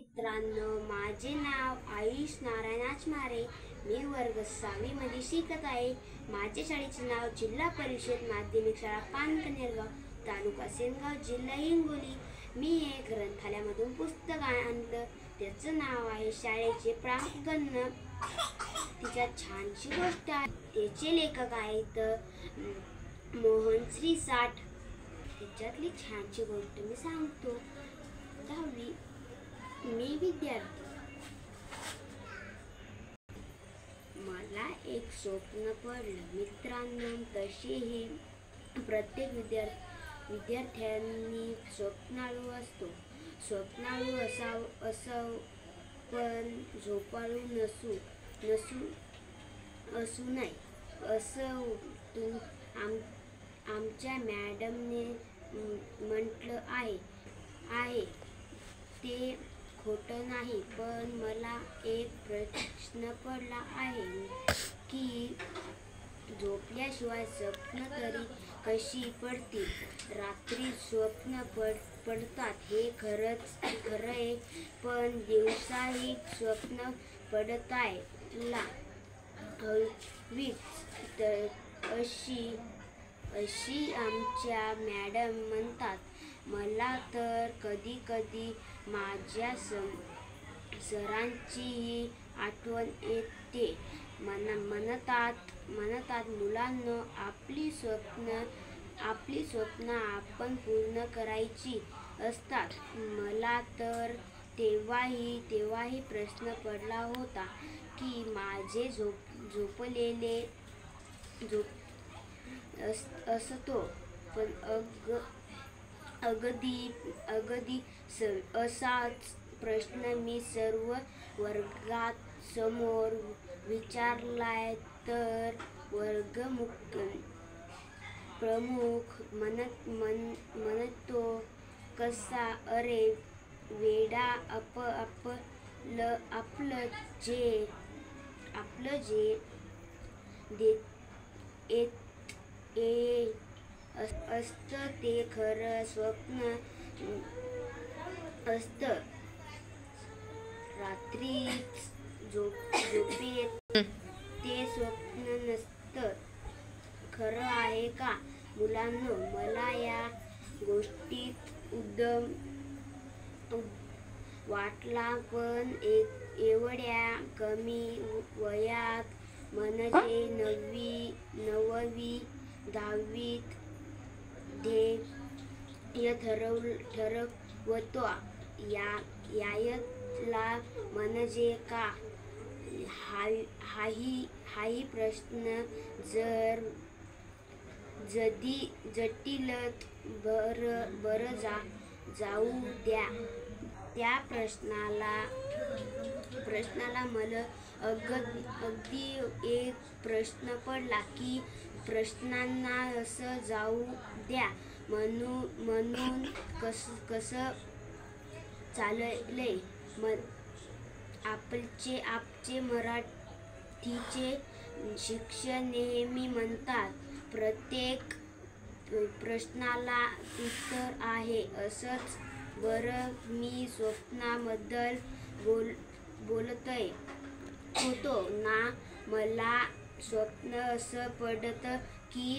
मित्रांनो, माझे नाव आयुष नारायण आचमारे. मी वर्ग 6वी मध्ये शिकत आहे. माझ्या शाळेचे नाव जिल्हा परिषद माध्यमिक शाळा पानकनेरगाव, तालुका सेनगाव, जिल्हा हिंगोली. मी एक ग्रंथालयामधून पुस्तक आणलं. त्याचं नाव आहे शाळेचे प्रांगण. तिच्यात छानशी गोष्ट आहे. त्याचे लेखक आहेत मोहन श्री साठ. त्याच्यातली छानशी गोष्ट मी सांगतो. 10वी. मी विद्यार्थी. मला एक स्वप्न पडलं. मित्रांनो, तसेही प्रत्येक विद्यार्थ्यांनी स्वप्नाळू असतो. स्वप्नाळू असावं पण झोपाळू असू नये असं आमच्या मॅडमने म्हटलं आहे. ते खोटं नाही, पण मला एक प्रश्न पडला आहे की झोपल्याशिवाय स्वप्न तरी कशी पडतील? रात्री स्वप्न पडतात हे खरं आहे, पण दिवसाही स्वप्न पडतायला हवीच अशी आमच्या मॅडम म्हणतात. मला तर कधी माझ्या सरांचीही आठवण येते. म्हणतात मुलांनो, आपली स्वप्न आपण पूर्ण करायची असतात. मला तर तेव्हाही प्रश्न पडला होता की माझे झोपलेले असतो, पण अगदी असाच प्रश्न मी सर्व वर्गात समोर विचारलाय तर प्रमुख म्हणतो, कसा? अरे वेडा, आपलं जे असतं ते खरं स्वप्न असतं. रात्रीच झोपेत ते स्वप्न नसतं. खरं आहे का मुलांनो? मला या गोष्टीत उद्यम वाटला, पण एवढ्या कमी वयात म्हणजे 9वी 10वीत ध्येय ठरवतो यायला म्हणजे का? हाही प्रश्न जटिलच बरं जाऊ द्या. त्या प्रश्नाला मला अगदी एक प्रश्न पडला की प्रश्नांना असं जाऊ द्या म्हणून कसं चाललंय? आपचे मराठीचे शिक्षक नेहमी म्हणतात, प्रत्येक प्रश्नाला उत्तर आहे. असंच बरं, मी स्वप्नाबद्दल बोलतोय होतो ना. मला स्वप्न असं पडतं की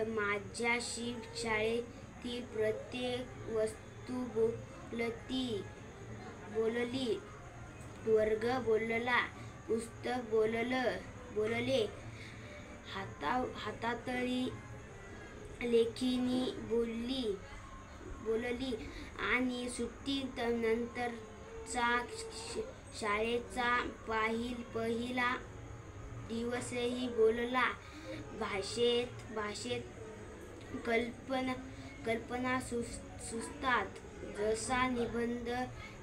माझ्याशी शाळेतील प्रत्येक वस्तू बोलली, वर्ग बोलला, पुस्तक बोलले, हातातली लेखणी बोलली आणि सुट्टीनंतरचा शाळेचा पहिला दिवसही बोलला. भाषेत कल्पना सुचतात. जसा निबंध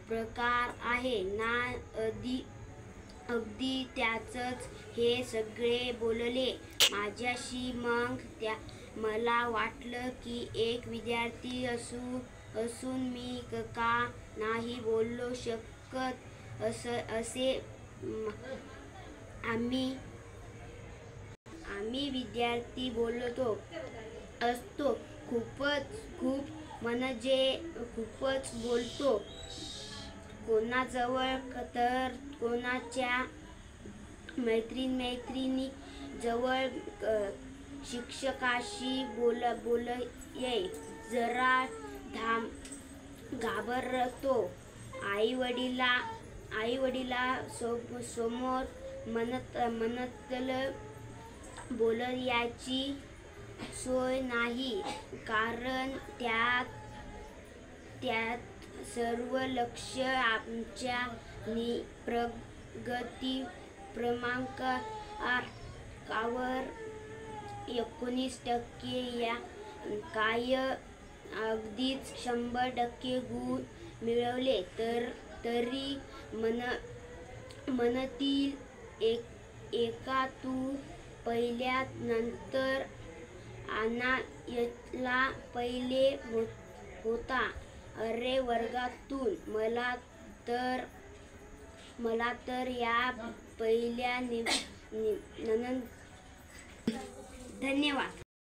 प्रकार आहे ना, अगदी त्याचंच हे सगळे बोलले माझ्याशी. मग मला वाटलं की एक विद्यार्थी असून मी का नाही बोलू शकत असे. आम्ही विद्यार्थी बोलतो असतो. खूप म्हणजे खूपच बोलतो. कोणाजवळ तर कोणाच्या मैत्रिणी जवळ शिक्षकाशी बोलये जरा घाबरतो. आई-वडिला समोर म्हणतल बोलायची सोय नाही, कारण त्यात सर्व लक्ष आमच्या प्रगती क्रमांकावर 19% या काय अगदीच 100% गुण मिळवले तरी मनातील एका तू पहिल्या नंतर आणायला पहिले होता. अरे वर्गातून मला तर या पहिल्या धन्यवाद.